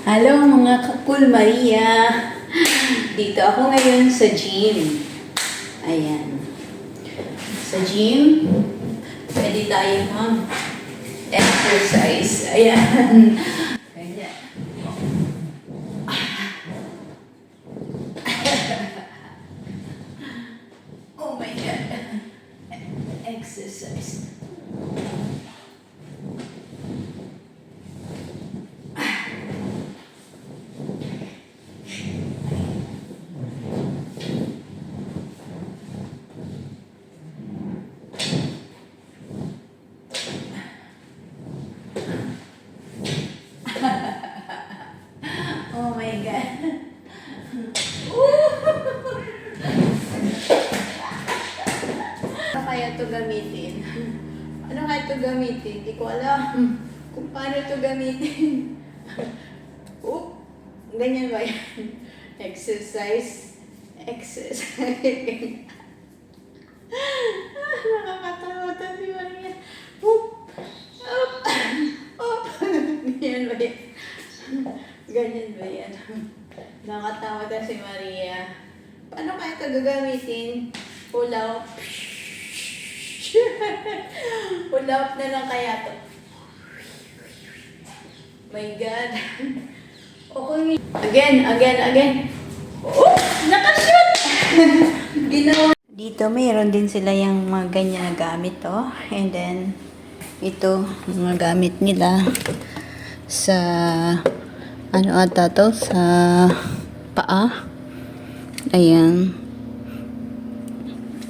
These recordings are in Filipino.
Hello mga kakul Maria! Dito ako ngayon sa gym. Ayan. Sa gym, pwede tayo mag-exercise. Ayan. Kaya. Oh my God. Exercise. Oh my God. Ano kaya ito gamitin? Ano kaya ito gamitin? Hindi ko alam kung paano ito gamitin. Ganyan ba yan? Exercise. Nakakatawa ito si Maria. Oop. Oop. Oop. Ganyan ba yan? Ganyan ba yan? Nakatawa ito si Maria. Paano kaya ito gagamitin? Pull up. Pull up na lang kaya ito. My God. Okay. Again. Oh! Nakashoot! Ginawa. Dito, mayroon din sila yung mga ganyan na gamit, oh. And then, ito, mga gamit nila sa, ano ata to? Sa paa. Ayan.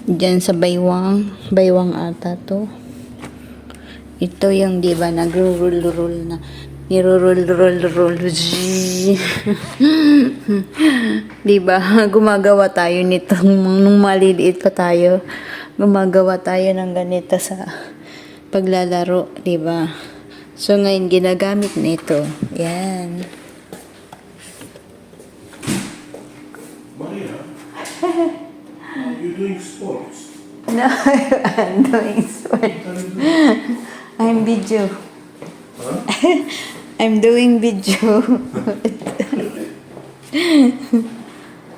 Diyan sa baywang ata to. Ito yung, di ba, nag-roll na. Niro-roll. Diba? Gumagawa tayo nito. Nung maliliit pa tayo, gumagawa tayo ng ganito sa paglalaro. Diba? So, ngayon, ginagamit na ito. Yan. Maria, are you doing sports? No, I'm doing sport. I'm video. Huh? I'm doing video. Okay,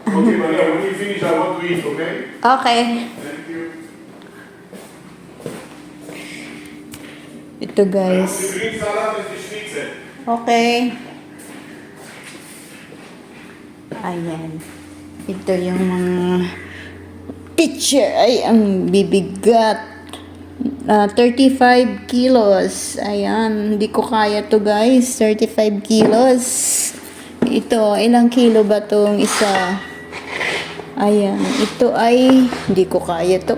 Maria, when you finish, I want to eat, okay? Okay. Thank you. Ito guys. The green salad and the schnitzel. Okay. Ayan. Ito yung mga picture. Ay, ang bibigat. 35 kilos. Ayan. Hindi ko kaya to guys. 35 kilos. Ito, ilang kilo ba tong isa? Ayan. Ito ay, hindi ko kaya to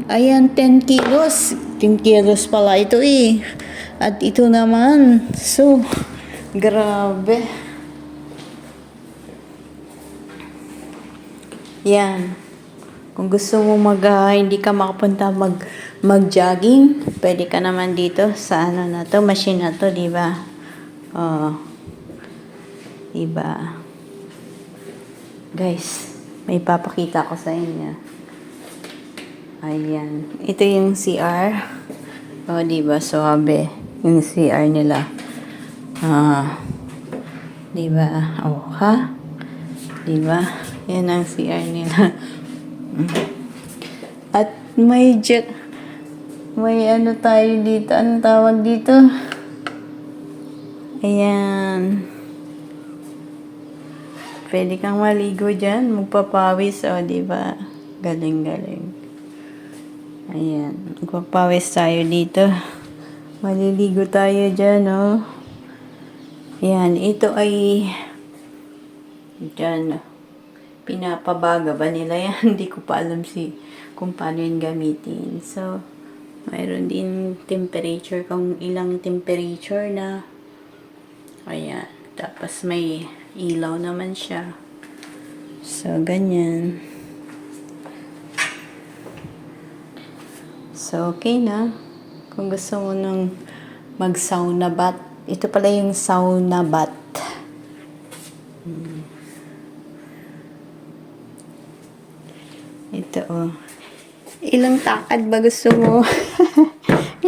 Ayan, 10 kilos. 10 kilos pala ito eh. At ito naman. So, grabe. Yan. Kung gusto mo hindi ka makapunta mag-jogging, pwede ka naman dito sa ano na to, machine na to, di ba? Oh. Di ba? Guys, may papakita ko sa inyo. Ayan. Ito yung CR. Oh, di ba? Suabe. Yung CR nila. Di ba? Oh, ha? Di ba? Yan ang CR nila. At may ano tayo dito. Anong tawag dito? Ayan. Pwede kang maligo dyan. Magpapawis. O, diba? Galing. Ayan. Magpapawis tayo dito. Maliligo tayo dyan, o. Ayan. Ito ay dyan, pinapabaga ba nila yan? Hindi ko pa alam kung paano yun gamitin. So, mayroon din temperature, kung ilang temperature na. Ayan. Tapos may ilaw naman siya. So, ganyan. So, okay na. Kung gusto mo nung mag-sauna bath. Ito pala yung sauna bath. Ito, oh. Ilang takad ba gusto mo?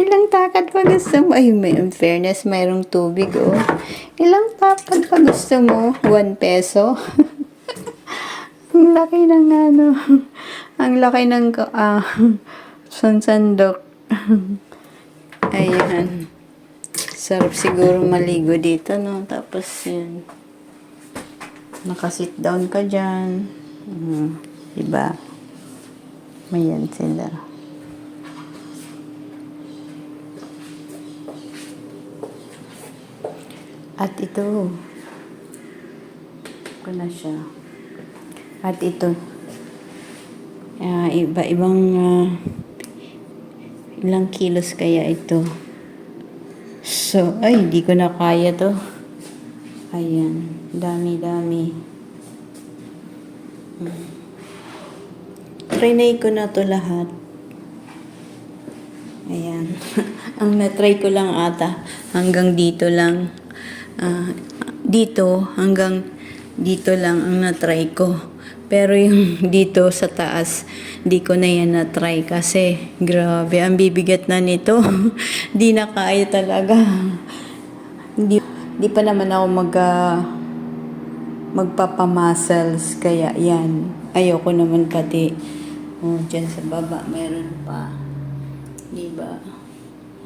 Ilang takad pa gusto mo? Ay, may, in fairness, mayroong tubig, oh. Ilang takad pa gusto mo? 1 peso? Ang laki ng ano. Ang laki ng sansandok. Ayan. Sarap siguro maligo dito, no? Tapos, yun. Nakasit down ka dyan. Diba? Mayan sila. At ito. Ito na siya. At ito. Iba-ibang ilang kilos kaya ito. So, ay, hindi ko na kaya to. Ayan. Dami-dami. Trinay ko na to lahat. Ayan. Ang natry ko lang ata. Hanggang dito lang. Dito, hanggang dito lang ang natry ko. Pero yung dito sa taas, di ko na yan na-try kasi grabe, ang bibigat na nito. Di na kaya talaga. Di pa naman ako magpapamuscles, kaya yan. Ayoko naman pati. Oh, dyan sa baba, meron pa. Diba?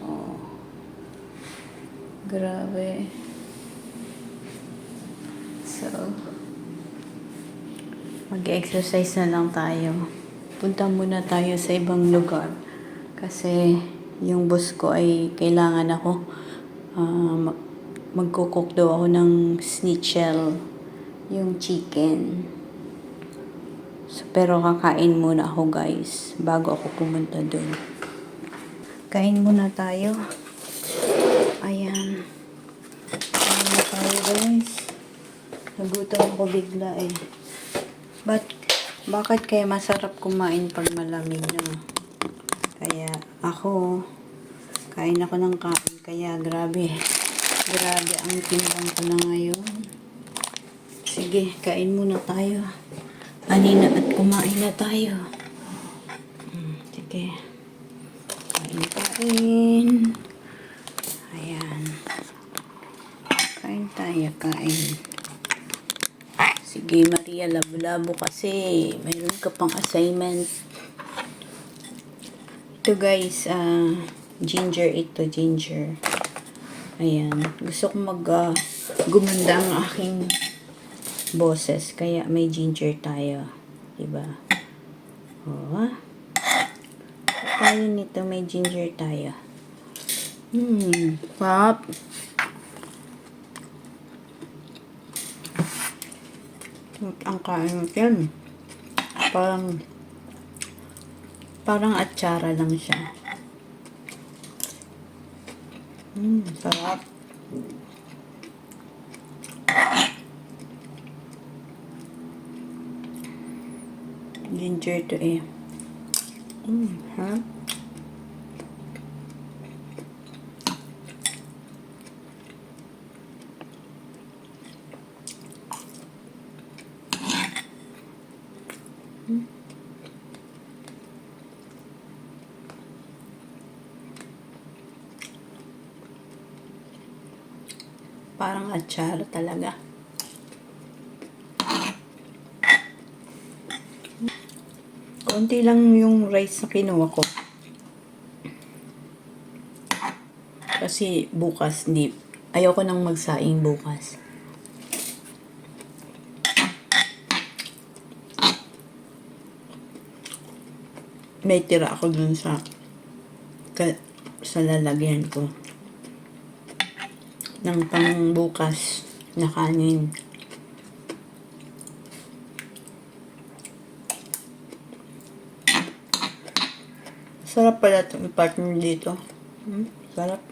Oh. Grabe. So, mag-exercise na lang tayo. Punta muna tayo sa ibang lugar. Kasi yung boss ko ay kailangan ako. Magkukook daw ako ng schnitzel. Yung chicken. So, pero kakain muna ako guys. Bago ako pumunta doon. Kain muna tayo. Ayan. Kain muna tayo guys. Nagutom ako bigla eh. Bakit kaya masarap kumain pag malamig na? Kaya ako, kain ako ng kain. Kaya grabe. Grabe ang timbang ko na ngayon. Sige, kain muna tayo. Anina at kumain na tayo. Sige. Kain. Ayan. Kain tayo, kain. Sige, Maria, labo-labo kasi mayroon ka pang assignment. Ito guys, ginger ito, ginger. Ayan. Gusto ko gumanda ang aking boses, kaya may ginger tayo. Diba? Oh. Tayo nito, may ginger tayo. Pop. Ang kain natin. Parang atsara lang siya. Sarap. Ginger to eh. Sarap. Parang atsara talaga. Konti lang yung rice na kinuha ko. Kasi bukas, ayoko nang magsaing bukas. May tira ako dun sa lalagyan ko ng pangbukas na kanin. Sarap pala itong partner dito. Sarap.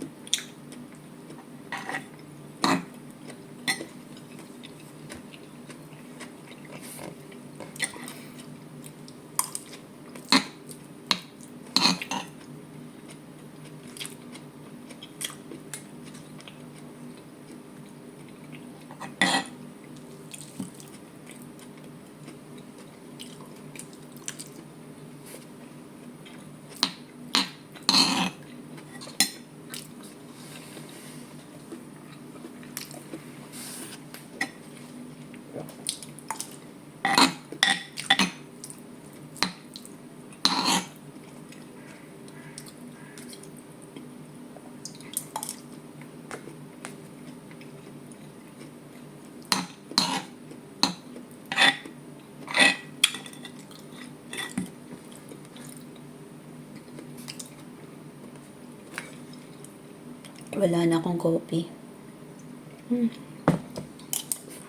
Wala na akong coffee.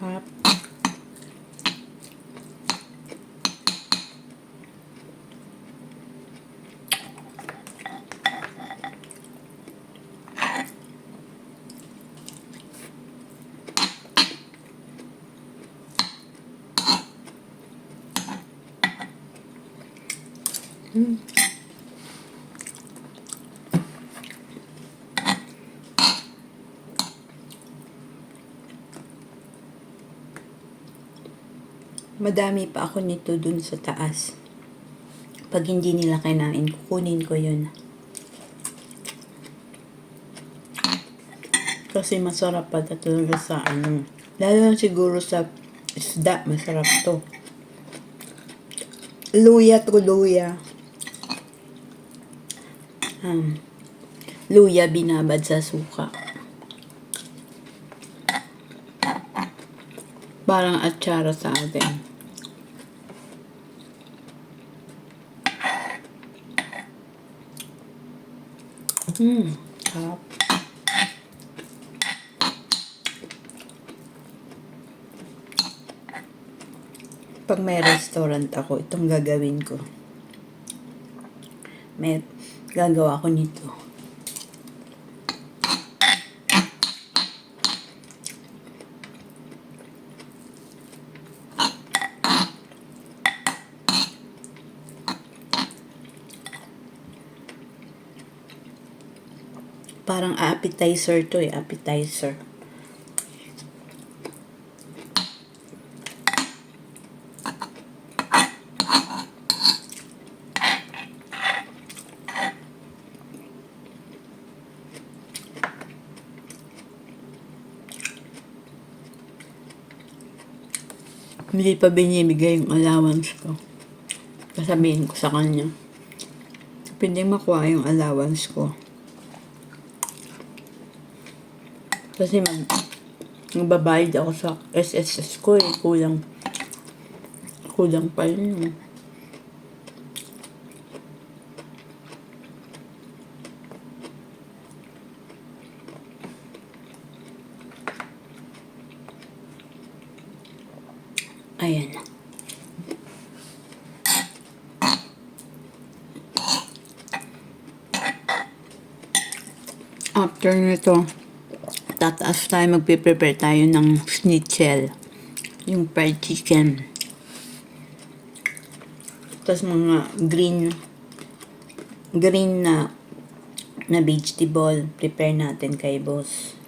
Harap. Madami pa ako nito dun sa taas. Pag hindi nila kinain, kukunin ko yun. Kasi masarap pa talaga sa ano. Lalo na siguro sa isda, masarap to. Luya to luya. Luya binabad sa suka. Parang atsara sa atin. Sarap. Pag may restaurant ako, itong gagawin ko. Gagawa ko nito. Parang appetizer to appetizer. Hindi pa binibigay yung allowance ko. Sasabihin ko sa kanya. Pwede makuha yung allowance ko. Kasi magbabayad ako sa SSS ko Kulang pa yun. Ayan. After nito, tataas tayo, magpe-prepare tayo ng schnitzel. Yung fried chicken. Tapos mga green na vegetable. Prepare natin kay boss.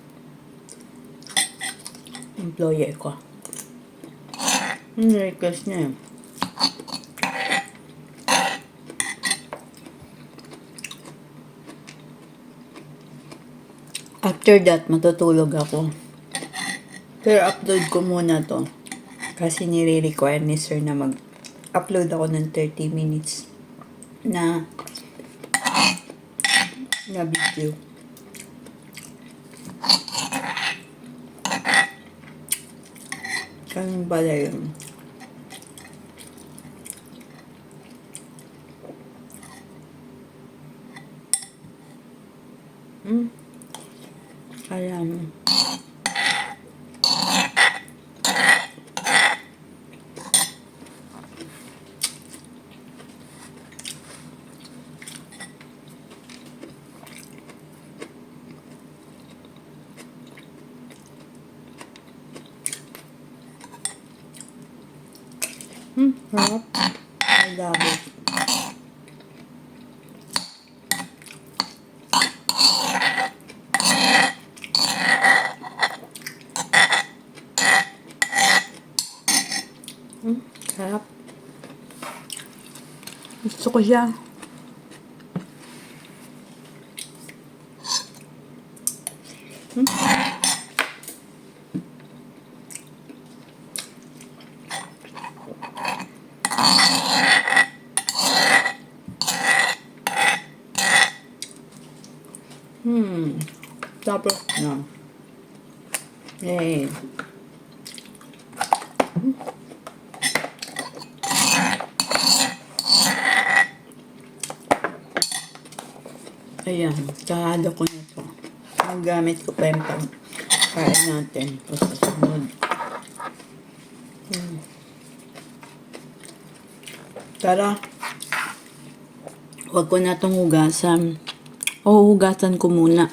Employer ko. Request niya. After that, matutulog ako. Pero upload ko muna to. Kasi nire-require ni sir na mag-upload ako ng 30 minutes na video. Ganun pala yun. Ayan. Harap. I love it. Sarap. Gusto ko siya. Tapos na. Yay. Ayan, kahalo ko na ito. Gamit ko pa yung pangkain natin. O sa sunod. Tara. Huwag ko na itong hugasan. O, hugasan ko muna.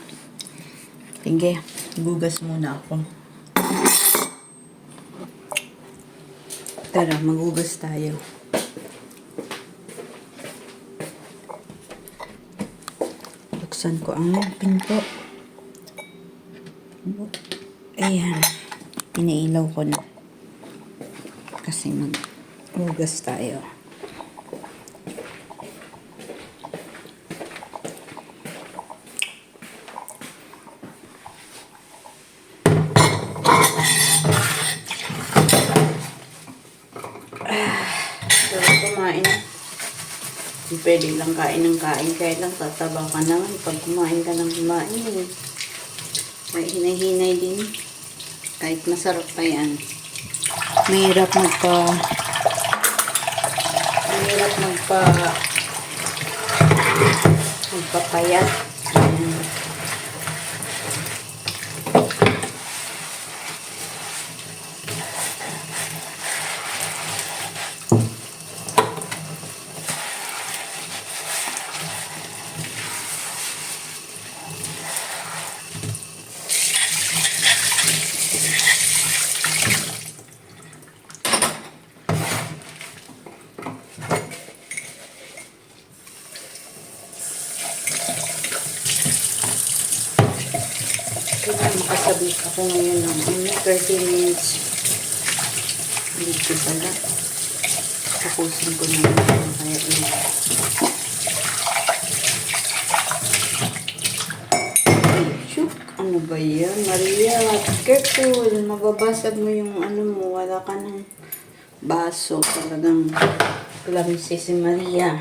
Sige, gugas muna ako. Tara, maghugas tayo. Buksan ko ang pinto. Ayan. Pinailaw ko na. Kasi maghugas tayo. Sarap kumain. Hindi pwede lang kain ng kain. Kaya lang tataba ka naman pag kumain ka ng kumain. May hinay-hinay din. Kahit masarap pa yan. Mahirap magpapayat. Ayan. Kaya makasabit ako ngayon ng 30 minutes. Dito pala. Tapusin ko na yun. Kaya yun. Shoot! Ano ba yan? Maria, careful! Mababasag mo yung ano mo. Wala ka ng baso. Talagang clumsy si Maria.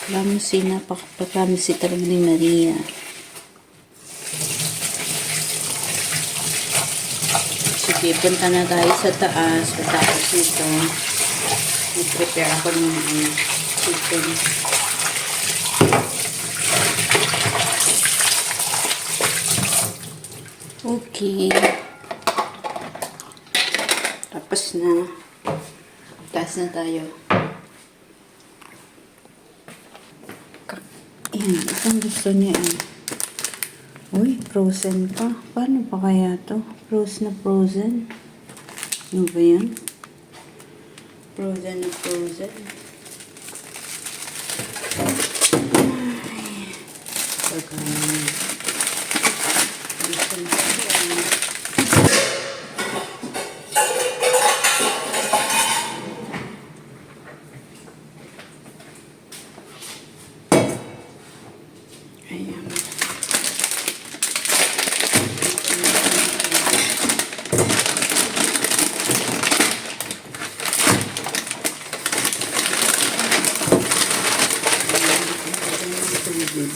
Clumsy, napaka-clumsy talaga ni Maria. Sige, punta na tayo sa taas. Patapos nito, i-prepare ako ng chicken. Okay. Tapos na. Taas na tayo. Ayan, itong gusto niya eh. Uy, frozen pa. Paano pa kaya to? Frozen na frozen. Ano ba yan? Frozen na frozen. Ay. Pagkain. Frozen pa yan. Ayan. Tubig.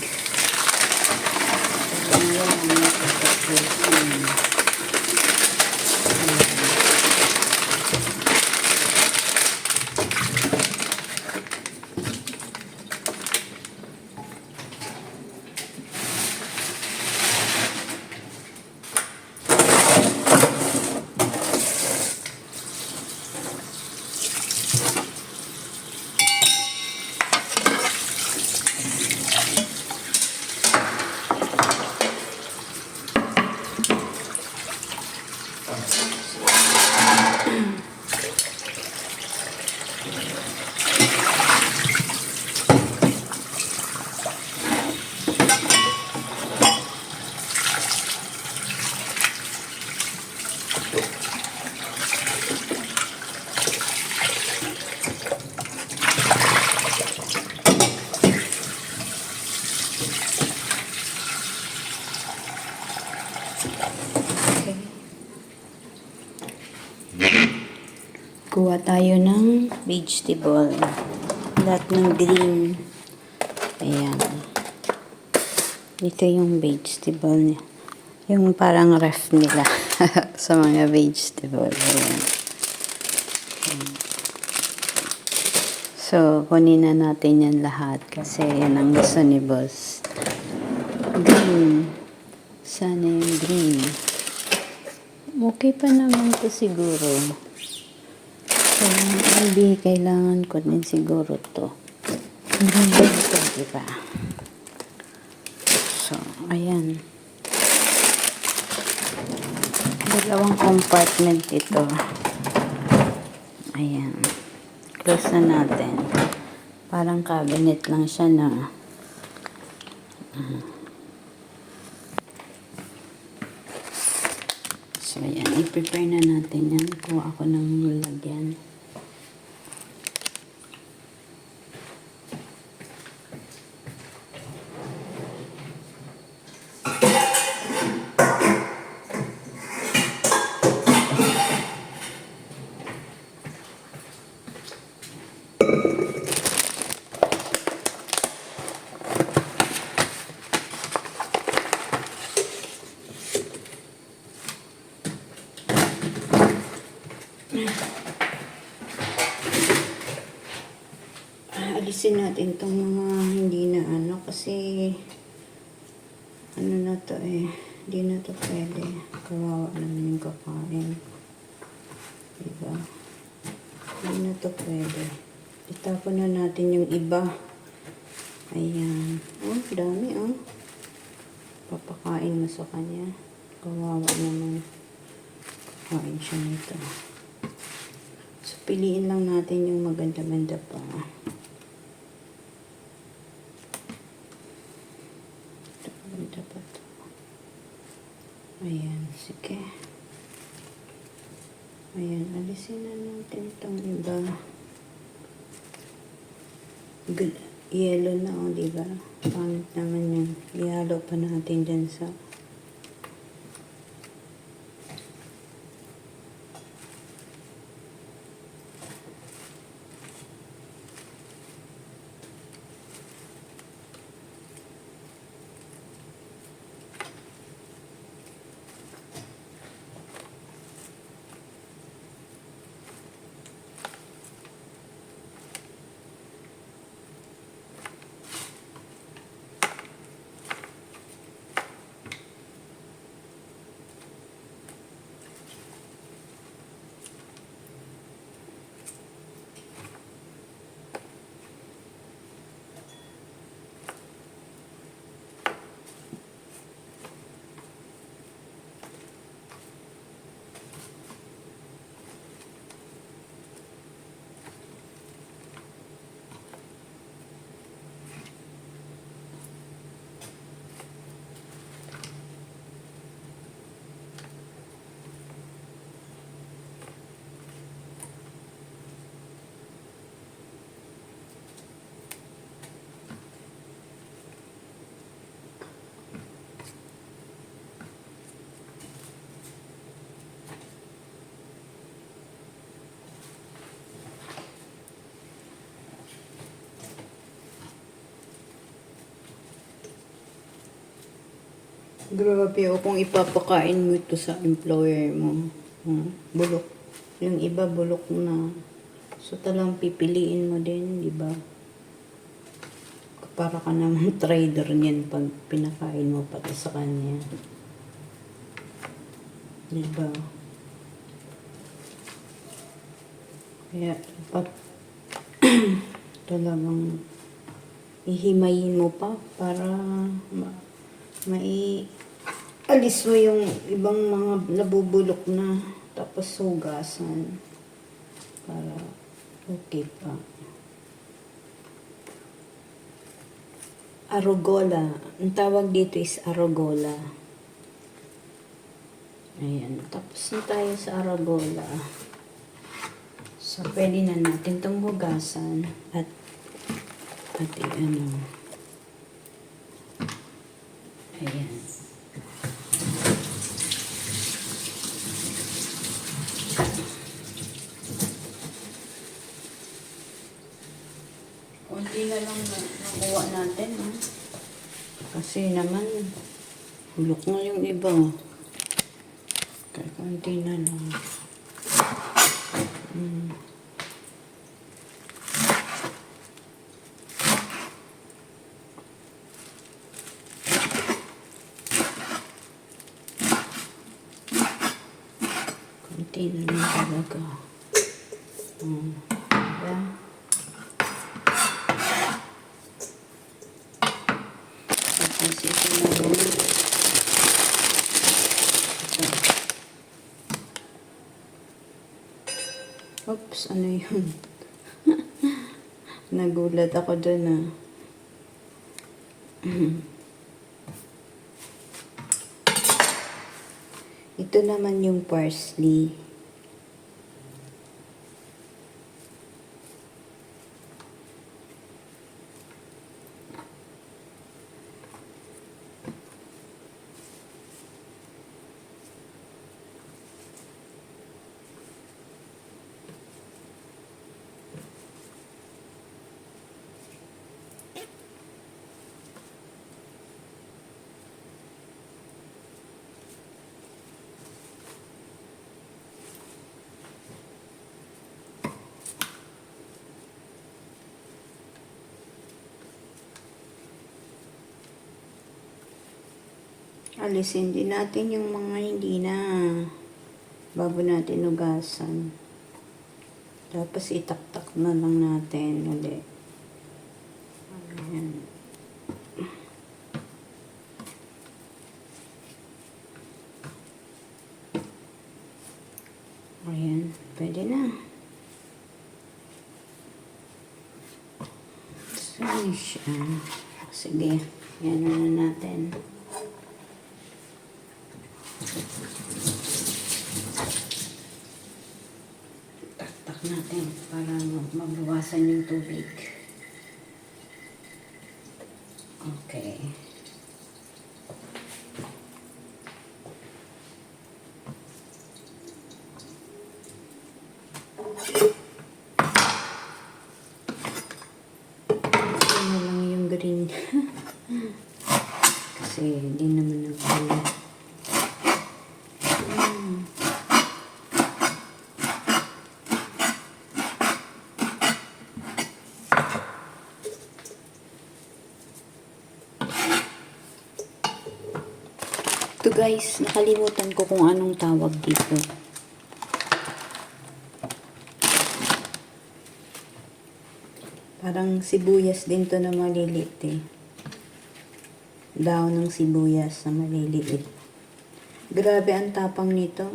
Kuha tayo ng vegetable. Lahat ng green. Ayan. Ito yung vegetable niya. Yung parang ref nila sa mga vegetable. Ayan. Ayan. So, kunin na natin yan lahat kasi yan ang gusto ni boss. Green. Sana yung green. Okay pa naman to siguro. So, maybe kailangan ko din siguro to. Green ito, diba? So, ayan. Dalawang compartment ito. Ayan. Close na natin. Parang cabinet lang siya na. So, ayan. I-prepare na natin yan. Kuha ako ng lagyan. Alisin natin itong mga hindi na ano kasi ano na to hindi na to pwede. Kawawa naman yung kakain. Diba? Hindi na to pwede. Itapon na natin yung iba. Ayan. Oh, dami oh. Papakain mo sa kanya. Kawawa naman. Kain siya nito. So, piliin lang natin yung maganda-ganda pa. Dapat. Ayan, sige. Ayan, alisin na natin itong iba. Yellow na o, diba? Pangit naman yun. Ihalo pa natin dyan sa grabe o kung ipapakain mo ito sa employer mo. Bulok. Yung iba bulok na. So talang pipiliin mo din, di ba? Para ka naman trader niyan pag pinakain mo pati sa kanya. Di ba? Kaya dapat talagang ihimayin mo pa para alis mo yung ibang mga nabubulok na tapos hugasan para okay pa. Arugula. Ang tawag dito is arugula. Ayan. Tapos na tayo sa arugula. So, pwede na natin itong hugasan at ano. Ayan. Kunti na lang nakuha natin, ha? Kasi naman, bulok na yung iba. Kaya kunti na lang. konti na lang talaga. Diba? Tapos ito naman. Ito. Oops, ano yun? Nagulat ako dun ah. Ito naman yung parsley. Alisin din natin yung mga hindi na bago natin ugasan. Tapos itaktak na lang natin ulit. Ayan. Ayan, pwede na. So, siya. Sige, yan na natin. Taktak natin para mabawasan yung tubig. Okay. Ano lang yung green. Kasi hindi naman nagbulo. Ito guys, nakalimutan ko kung anong tawag dito. Parang sibuyas din to na maliliit eh. Daon ng sibuyas na maliliit. Grabe ang tapang nito.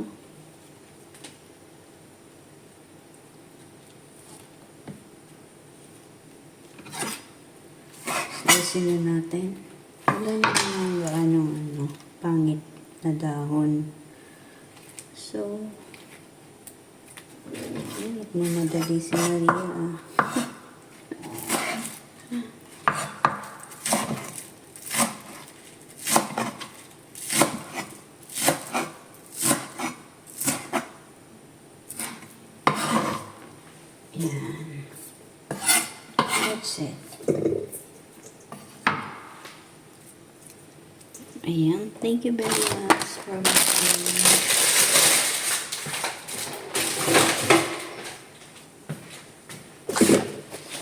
Slicein na natin. Wala naman ano, pangit na dahon. So, nagmamadali si Maria ah. Yan. That's it. Ayan. Thank you very much for watching.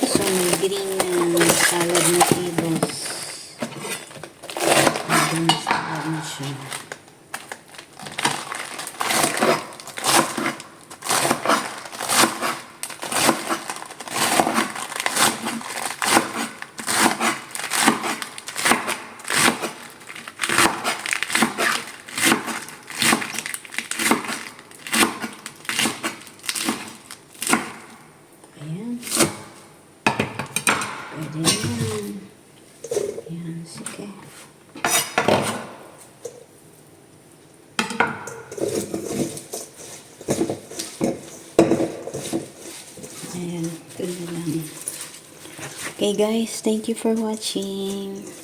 So, may green na salad na tibos. Green salad na siya. Ayan. Pwede yan. Ayan, sige. Ayan, ito na lang. Okay guys, thank you for watching.